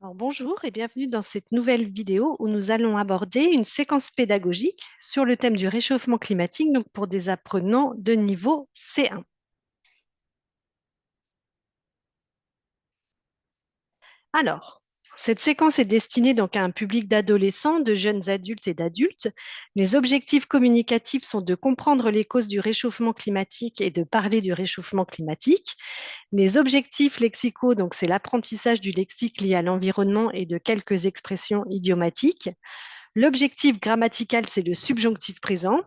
Alors, bonjour et bienvenue dans cette nouvelle vidéo où nous allons aborder une séquence pédagogique sur le thème du réchauffement climatique, donc pour des apprenants de niveau C1. Alors, cette séquence est destinée donc à un public d'adolescents, de jeunes adultes et d'adultes. Les objectifs communicatifs sont de comprendre les causes du réchauffement climatique et de parler du réchauffement climatique. Les objectifs lexicaux, donc c'est l'apprentissage du lexique lié à l'environnement et de quelques expressions idiomatiques. L'objectif grammatical, c'est le subjonctif présent.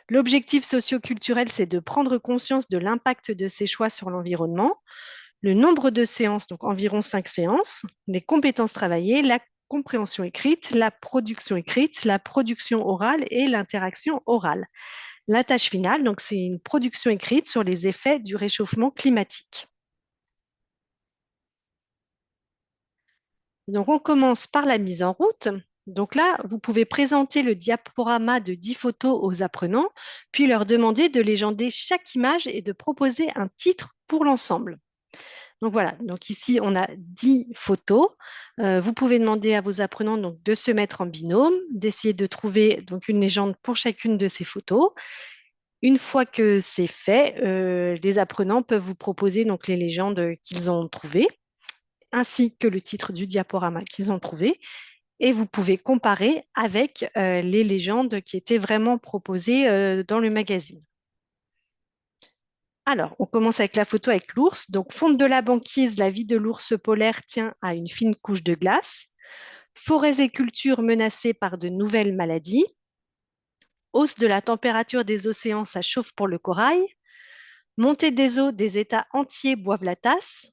L'objectif socioculturel, c'est de prendre conscience de l'impact de ses choix sur l'environnement. Le nombre de séances, donc environ 5 séances. Les compétences travaillées, la compréhension écrite, la production orale et l'interaction orale. La tâche finale, donc c'est une production écrite sur les effets du réchauffement climatique. Donc, on commence par la mise en route. Donc là, vous pouvez présenter le diaporama de 10 photos aux apprenants, puis leur demander de légender chaque image et de proposer un titre pour l'ensemble. Donc voilà, donc ici on a 10 photos. Vous pouvez demander à vos apprenants donc, de se mettre en binôme, d'essayer de trouver donc, une légende pour chacune de ces photos. Une fois que c'est fait, les apprenants peuvent vous proposer donc, les légendes qu'ils ont trouvées, ainsi que le titre du diaporama qu'ils ont trouvé et vous pouvez comparer avec les légendes qui étaient vraiment proposées dans le magazine. Alors, on commence avec la photo avec l'ours. Donc, fonte de la banquise, la vie de l'ours polaire tient à une fine couche de glace. Forêts et cultures menacées par de nouvelles maladies. Hausse de la température des océans, ça chauffe pour le corail. Montée des eaux, des États entiers boivent la tasse.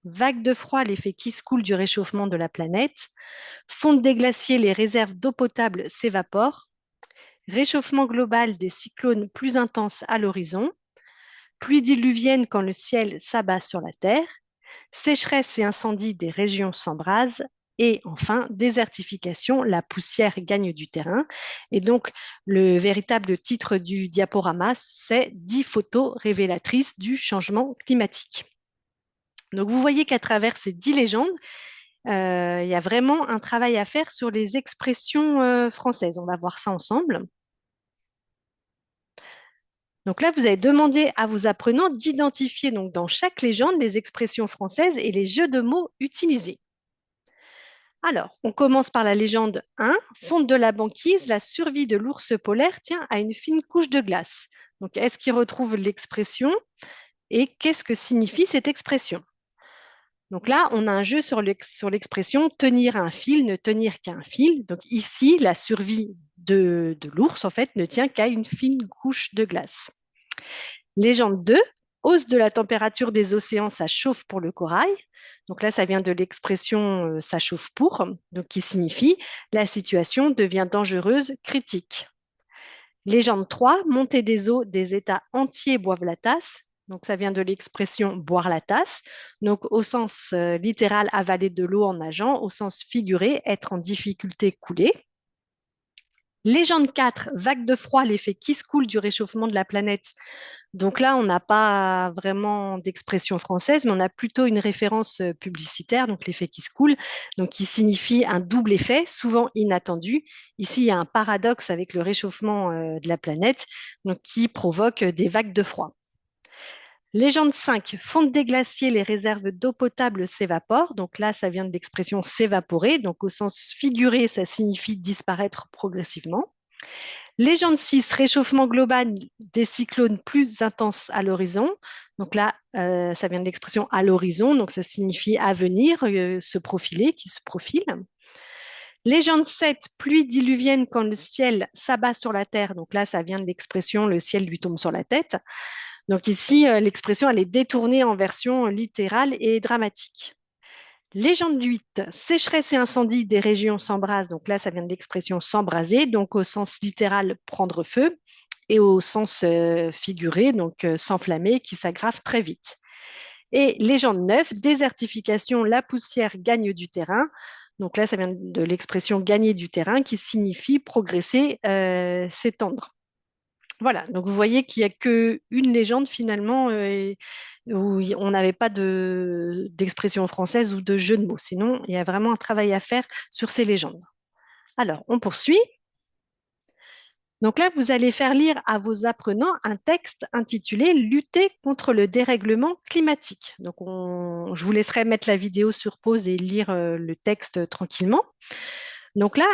Vague de froid, l'effet qui se coule du réchauffement de la planète. Fonte des glaciers, les réserves d'eau potable s'évaporent. Réchauffement global des cyclones plus intenses à l'horizon, pluie diluvienne quand le ciel s'abat sur la Terre, sécheresse et incendie des régions s'embrasent, et enfin, désertification, la poussière gagne du terrain. Et donc, le véritable titre du diaporama, c'est 10 photos révélatrices du changement climatique. Donc, vous voyez qu'à travers ces 10 légendes, il y a vraiment un travail à faire sur les expressions françaises. On va voir ça ensemble. Donc là, vous avez demandé à vos apprenants d'identifier donc dans chaque légende les expressions françaises et les jeux de mots utilisés. Alors, on commence par la légende 1, fonte de la banquise, la survie de l'ours polaire tient à une fine couche de glace. Donc, est-ce qu'il retrouve l'expression et qu'est-ce que signifie cette expression? Donc là, on a un jeu sur l'expression tenir un fil, ne tenir qu'un fil. Donc ici, la survie de l'ours, en fait, ne tient qu'à une fine couche de glace. Légende 2, hausse de la température des océans, ça chauffe pour le corail. Donc là, ça vient de l'expression ça chauffe pour, donc qui signifie la situation devient dangereuse, critique. Légende 3, montée des eaux, des États entiers boivent la tasse. Donc ça vient de l'expression boire la tasse. Donc au sens littéral, avaler de l'eau en nageant, au sens figuré, être en difficulté, couler. Légende 4, vague de froid, l'effet qui se coule du réchauffement de la planète. Donc là, on n'a pas vraiment d'expression française, mais on a plutôt une référence publicitaire, donc l'effet qui se coule, donc qui signifie un double effet, souvent inattendu. Ici, il y a un paradoxe avec le réchauffement de la planète, donc qui provoque des vagues de froid. Légende 5, fonte des glaciers, les réserves d'eau potable s'évaporent. Donc là, ça vient de l'expression s'évaporer. Donc au sens figuré, ça signifie disparaître progressivement. Légende 6, réchauffement global des cyclones plus intenses à l'horizon. Donc là, ça vient de l'expression à l'horizon, donc ça signifie à venir, se profiler, qui se profile. Légende 7, pluie diluvienne quand le ciel s'abat sur la terre. Donc là, ça vient de l'expression le ciel lui tombe sur la tête. Donc ici, l'expression, elle est détournée en version littérale et dramatique. Légende 8, sécheresse et incendie des régions s'embrasent. Donc là, ça vient de l'expression s'embraser, donc au sens littéral prendre feu, et au sens figuré, donc s'enflammer, qui s'aggrave très vite. Et légende 9, désertification, la poussière gagne du terrain. Donc là, ça vient de l'expression gagner du terrain, qui signifie progresser, s'étendre. Voilà, donc vous voyez qu'il n'y a qu'une légende finalement où on n'avait pas d'expression française ou de jeu de mots. Sinon, il y a vraiment un travail à faire sur ces légendes. Alors, on poursuit. Donc là, vous allez faire lire à vos apprenants un texte intitulé Lutter contre le dérèglement climatique. Donc, je vous laisserai mettre la vidéo sur pause et lire le texte tranquillement. Donc là,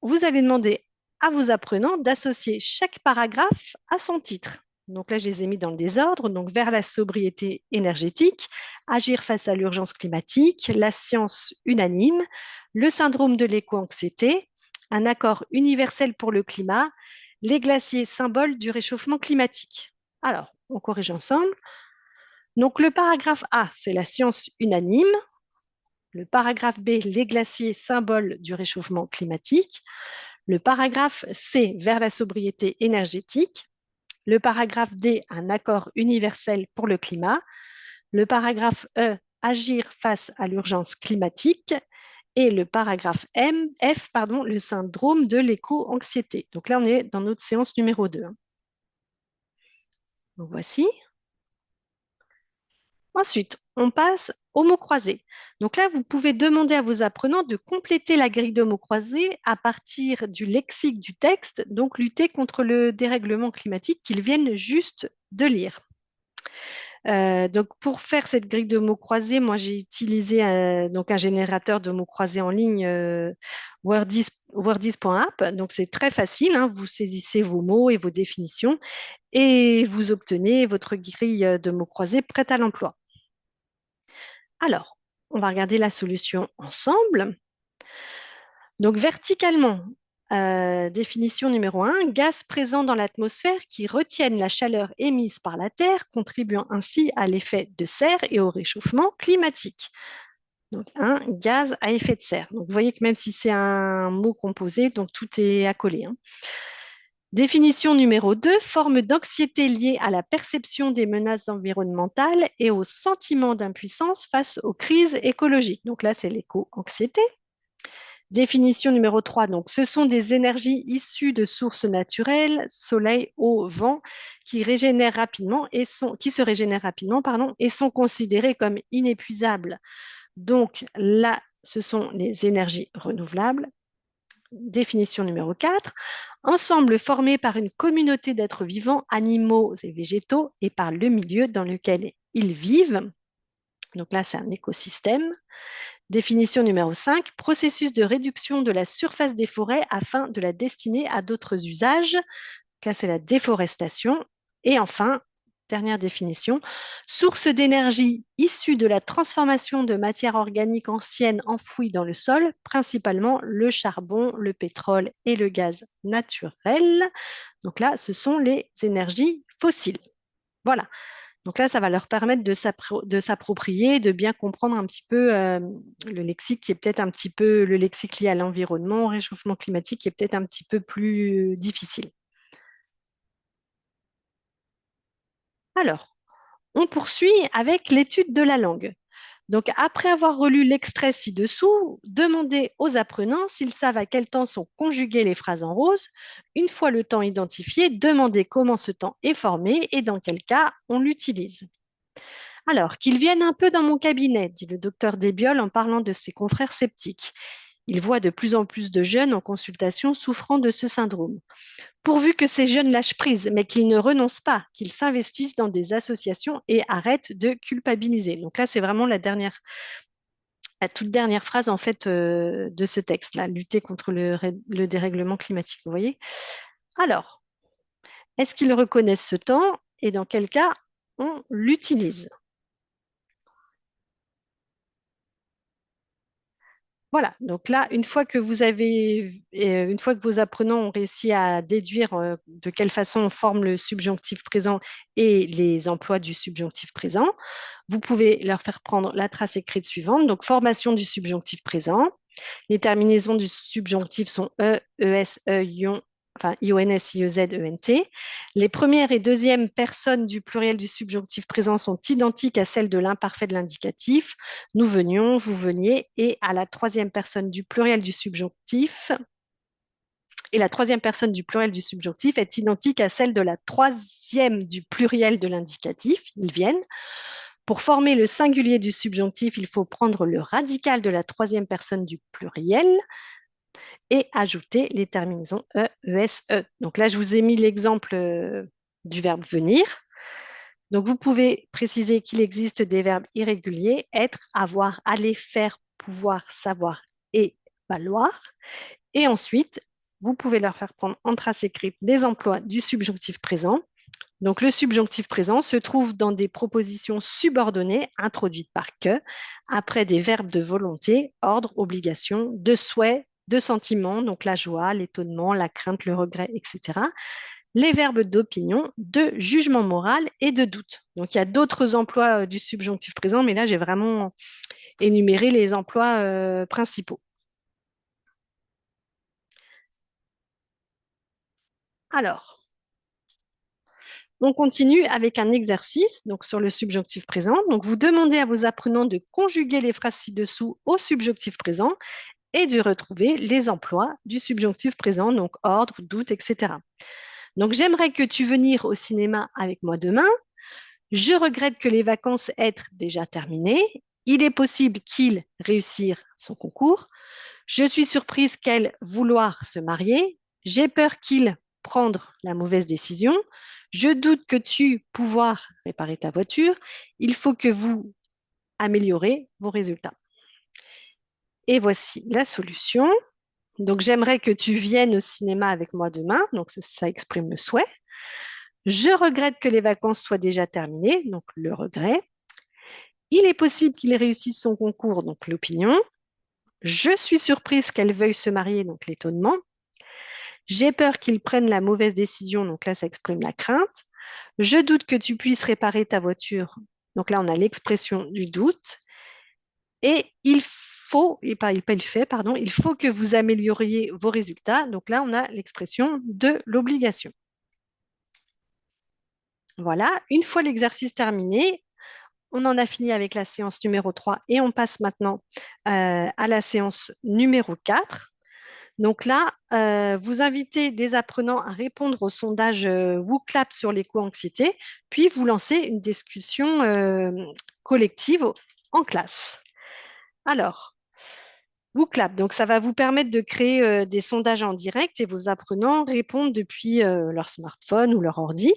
vous allez demander à vos apprenants d'associer chaque paragraphe à son titre. Donc là, je les ai mis dans le désordre. Donc, vers la sobriété énergétique, agir face à l'urgence climatique, la science unanime, le syndrome de l'éco-anxiété, un accord universel pour le climat, les glaciers symboles du réchauffement climatique. Alors, on corrige ensemble. Donc, le paragraphe A, c'est la science unanime. Le paragraphe B, les glaciers symboles du réchauffement climatique. Le paragraphe C, vers la sobriété énergétique. Le paragraphe D, un accord universel pour le climat. Le paragraphe E, agir face à l'urgence climatique. Et le paragraphe F, le syndrome de l'éco-anxiété. Donc là, on est dans notre séance numéro 2. Donc voici. Ensuite, on passe aux mots croisés. Donc là, vous pouvez demander à vos apprenants de compléter la grille de mots croisés à partir du lexique du texte, donc lutter contre le dérèglement climatique qu'ils viennent juste de lire. Donc pour faire cette grille de mots croisés, moi j'ai utilisé donc un générateur de mots croisés en ligne Wordis.app. Donc c'est très facile, hein. Vous saisissez vos mots et vos définitions et vous obtenez votre grille de mots croisés prête à l'emploi. Alors, on va regarder la solution ensemble. Donc, verticalement, définition numéro 1, gaz présent dans l'atmosphère qui retiennent la chaleur émise par la Terre, contribuant ainsi à l'effet de serre et au réchauffement climatique. Donc, un gaz à effet de serre. Donc, vous voyez que même si c'est un mot composé, donc tout est accolé, hein. Définition numéro 2, forme d'anxiété liée à la perception des menaces environnementales et au sentiment d'impuissance face aux crises écologiques. Donc là, c'est l'éco-anxiété. Définition numéro 3, donc ce sont des énergies issues de sources naturelles, soleil, eau, vent, qui qui se régénèrent rapidement, et sont considérées comme inépuisables. Donc là, ce sont les énergies renouvelables. Définition numéro 4, ensemble formé par une communauté d'êtres vivants, animaux et végétaux, et par le milieu dans lequel ils vivent. Donc là, c'est un écosystème. Définition numéro 5, processus de réduction de la surface des forêts afin de la destiner à d'autres usages. Là, c'est la déforestation. Et enfin, dernière définition, source d'énergie issue de la transformation de matières organiques anciennes enfouies dans le sol, principalement le charbon, le pétrole et le gaz naturel. Donc là, ce sont les énergies fossiles. Voilà. Donc là, ça va leur permettre de s'approprier, de bien comprendre un petit peu le lexique qui est peut-être un petit peu le lexique lié à l'environnement, au réchauffement climatique qui est peut-être un petit peu plus difficile. Alors, on poursuit avec l'étude de la langue. Donc, après avoir relu l'extrait ci-dessous, demandez aux apprenants s'ils savent à quel temps sont conjuguées les phrases en rose. Une fois le temps identifié, demandez comment ce temps est formé et dans quel cas on l'utilise. Alors, qu'ils viennent un peu dans mon cabinet, dit le docteur Desbioles en parlant de ses confrères sceptiques. Il voit de plus en plus de jeunes en consultation souffrant de ce syndrome. Pourvu que ces jeunes lâchent prise, mais qu'ils ne renoncent pas, qu'ils s'investissent dans des associations et arrêtent de culpabiliser. Donc là, c'est vraiment la toute dernière phrase en fait de ce texte-là, lutter contre le dérèglement climatique. Vous voyez? Alors, est-ce qu'ils reconnaissent ce temps et dans quel cas on l'utilise? Voilà, donc là, une fois que vos apprenants ont réussi à déduire de quelle façon on forme le subjonctif présent et les emplois du subjonctif présent, vous pouvez leur faire prendre la trace écrite suivante. Donc, formation du subjonctif présent. Les terminaisons du subjonctif sont e, es, ion, enfin ions, iez, ent. Les premières et deuxièmes personnes du pluriel du subjonctif présent sont identiques à celles de l'imparfait de l'indicatif. Nous venions, vous veniez, et à la troisième personne du pluriel du subjonctif, Et la troisième personne du pluriel du subjonctif est identique à celle de la troisième du pluriel de l'indicatif. Ils viennent. Pour former le singulier du subjonctif, il faut prendre le radical de la troisième personne du pluriel et ajouter les terminaisons e, es, e. Donc là, je vous ai mis l'exemple du verbe venir. Donc vous pouvez préciser qu'il existe des verbes irréguliers, être, avoir, aller, faire, pouvoir, savoir et valoir. Et ensuite, vous pouvez leur faire prendre en trace écrite des emplois du subjonctif présent. Donc le subjonctif présent se trouve dans des propositions subordonnées introduites par que, après des verbes de volonté, ordre, obligation, de souhait, de sentiment, donc la joie, l'étonnement, la crainte, le regret, etc. Les verbes d'opinion, de jugement moral et de doute. Donc il y a d'autres emplois du subjonctif présent, mais là j'ai vraiment énuméré les emplois principaux. Alors, on continue avec un exercice donc sur le subjonctif présent. Donc, vous demandez à vos apprenants de conjuguer les phrases ci-dessous au subjonctif présent et de retrouver les emplois du subjonctif présent, donc ordre, doute, etc. Donc, j'aimerais que tu venir au cinéma avec moi demain. Je regrette que les vacances aient déjà terminées. Il est possible qu'il réussisse son concours. Je suis surprise qu'elle vouloir se marier. J'ai peur qu'il prendre la mauvaise décision. Je doute que tu pouvoir réparer ta voiture. Il faut que vous améliorez vos résultats. Et voici la solution. Donc, j'aimerais que tu viennes au cinéma avec moi demain. Donc, ça exprime le souhait. Je regrette que les vacances soient déjà terminées. Donc, le regret. Il est possible qu'il réussisse son concours. Donc, l'opinion. Je suis surprise qu'elle veuille se marier. Donc, l'étonnement. J'ai peur qu'il prenne la mauvaise décision. Donc, là, ça exprime la crainte. Je doute que tu puisses réparer ta voiture. Donc là, on a l'expression du doute. Et il faut, et pas il fait, pardon, il faut que vous amélioriez vos résultats. Donc là, on a l'expression de l'obligation. Voilà, une fois l'exercice terminé, on en a fini avec la séance numéro 3 et on passe maintenant à la séance numéro 4. Donc là, vous invitez les apprenants à répondre au sondage WooClap sur l'éco-anxiété, puis vous lancez une discussion collective en classe. Alors, WooClap, donc ça va vous permettre de créer des sondages en direct et vos apprenants répondent depuis leur smartphone ou leur ordi.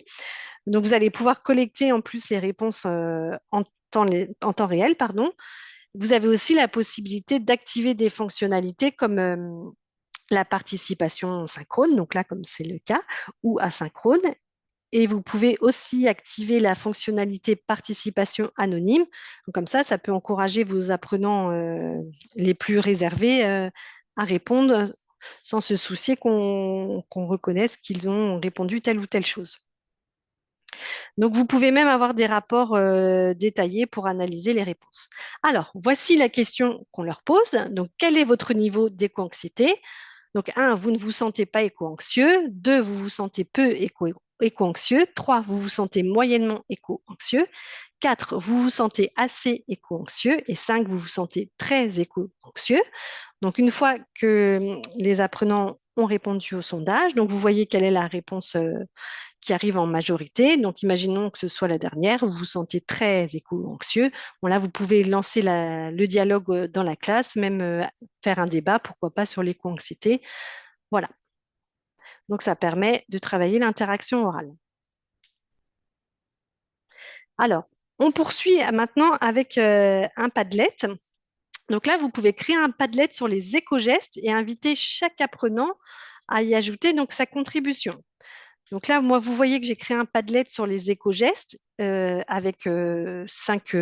Donc vous allez pouvoir collecter en plus les réponses en temps réel, pardon. Vous avez aussi la possibilité d'activer des fonctionnalités comme la participation synchrone, donc là comme c'est le cas, ou asynchrone. Et vous pouvez aussi activer la fonctionnalité participation anonyme. Donc, comme ça peut encourager vos apprenants les plus réservés à répondre sans se soucier qu'on reconnaisse qu'ils ont répondu telle ou telle chose. Donc, vous pouvez même avoir des rapports détaillés pour analyser les réponses. Alors, voici la question qu'on leur pose. Donc, quel est votre niveau d'éco-anxiété? Donc, 1, vous ne vous sentez pas éco-anxieux. 2, vous vous sentez peu éco-anxieux. 3, vous vous sentez moyennement éco-anxieux. 4, vous vous sentez assez éco-anxieux. Et 5, vous vous sentez très éco-anxieux. Donc, une fois que les apprenants ont répondu au sondage, donc vous voyez quelle est la réponse qui arrive en majorité. Donc, imaginons que ce soit la dernière, vous vous sentez très éco-anxieux. Bon, là, vous pouvez lancer le dialogue dans la classe, même faire un débat, pourquoi pas, sur l'éco-anxiété. Voilà. Donc, ça permet de travailler l'interaction orale. Alors, on poursuit maintenant avec un Padlet. Donc là, vous pouvez créer un Padlet sur les éco-gestes et inviter chaque apprenant à y ajouter donc sa contribution. Donc là, moi, vous voyez que j'ai créé un Padlet sur les éco-gestes avec 5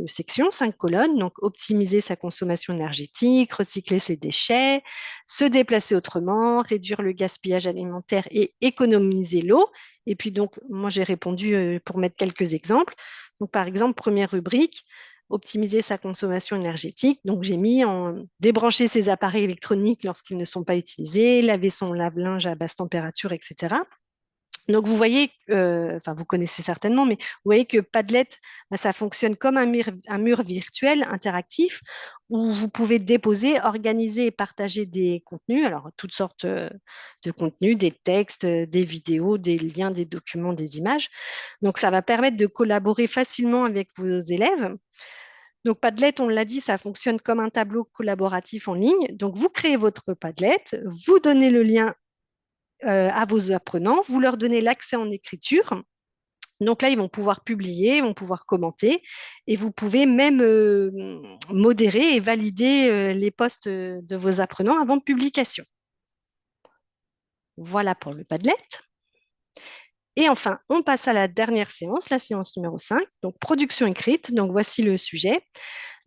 sections, 5 colonnes. Donc, optimiser sa consommation énergétique, recycler ses déchets, se déplacer autrement, réduire le gaspillage alimentaire et économiser l'eau. Et puis, donc, moi, j'ai répondu pour mettre quelques exemples. Donc, par exemple, première rubrique, optimiser sa consommation énergétique. Donc, j'ai mis en débrancher ses appareils électroniques lorsqu'ils ne sont pas utilisés, laver son lave-linge à basse température, etc. Donc, vous voyez, enfin, vous connaissez certainement, mais vous voyez que Padlet, bah, ça fonctionne comme un mur virtuel interactif où vous pouvez déposer, organiser et partager des contenus, alors toutes sortes de contenus, des textes, des vidéos, des liens, des documents, des images. Donc, ça va permettre de collaborer facilement avec vos élèves. Donc, Padlet, on l'a dit, ça fonctionne comme un tableau collaboratif en ligne. Donc, vous créez votre Padlet, vous donnez le lien à vos apprenants, vous leur donnez l'accès en écriture. Donc là, ils vont pouvoir publier, ils vont pouvoir commenter et vous pouvez même modérer et valider les posts de vos apprenants avant publication. Voilà pour le Padlet. Et enfin, on passe à la dernière séance, la séance numéro 5, donc production écrite. Donc voici le sujet.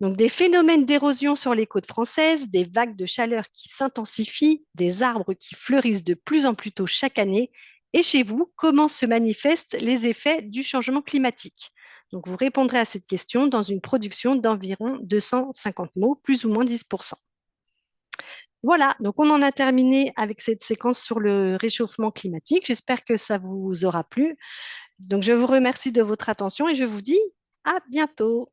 Donc des phénomènes d'érosion sur les côtes françaises, des vagues de chaleur qui s'intensifient, des arbres qui fleurissent de plus en plus tôt chaque année. Et chez vous, comment se manifestent les effets du changement climatique? Donc vous répondrez à cette question dans une production d'environ 250 mots, plus ou moins 10%. Voilà, donc on en a terminé avec cette séquence sur le réchauffement climatique. J'espère que ça vous aura plu. Donc je vous remercie de votre attention et je vous dis à bientôt.